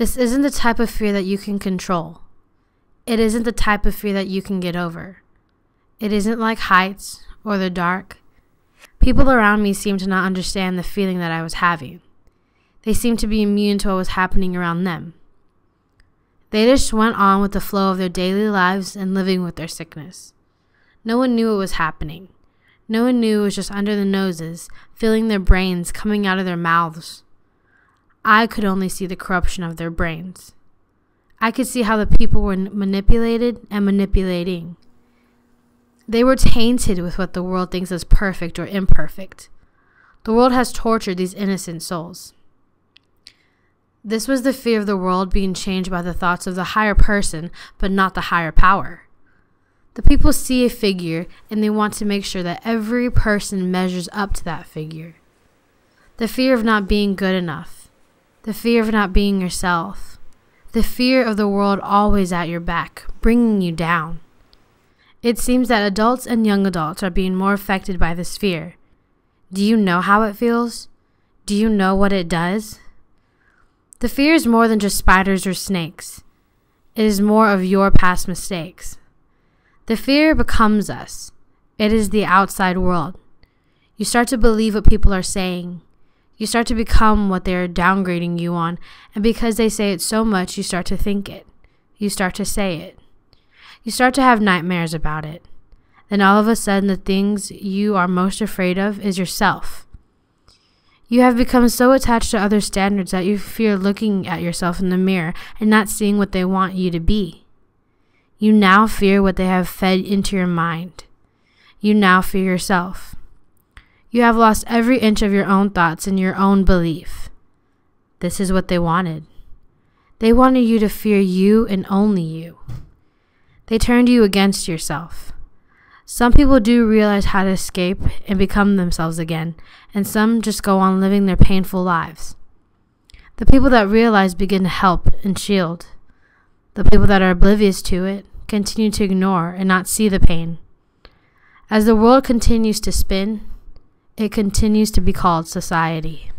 This isn't the type of fear that you can control. It isn't the type of fear that you can get over. It isn't like heights or the dark. People around me seemed to not understand the feeling that I was having. They seemed to be immune to what was happening around them. They just went on with the flow of their daily lives and living with their sickness. No one knew what was happening. No one knew it was just under their noses, filling their brains, coming out of their mouths. I could only see the corruption of their brains. I could see how the people were manipulated and manipulating. They were tainted with what the world thinks is perfect or imperfect. The world has tortured these innocent souls. This was the fear of the world being changed by the thoughts of the higher person, but not the higher power. The people see a figure and they want to make sure that every person measures up to that figure. The fear of not being good enough. The fear of not being yourself. The fear of the world always at your back, bringing you down. It seems that adults and young adults are being more affected by this fear. Do you know how it feels? Do you know what it does? The fear is more than just spiders or snakes. It is more of your past mistakes. The fear becomes us. It is the outside world. You start to believe what people are saying. You start to become what they are downgrading you on, and because they say it so much, you start to think it. You start to say it. You start to have nightmares about it. Then all of a sudden, the things you are most afraid of is yourself. You have become so attached to other standards that you fear looking at yourself in the mirror and not seeing what they want you to be. You now fear what they have fed into your mind. You now fear yourself. You have lost every inch of your own thoughts and your own belief. This is what they wanted. They wanted you to fear you and only you. They turned you against yourself. Some people do realize how to escape and become themselves again, and some just go on living their painful lives. The people that realize begin to help and shield. The people that are oblivious to it continue to ignore and not see the pain. As the world continues to spin, it continues to be called society.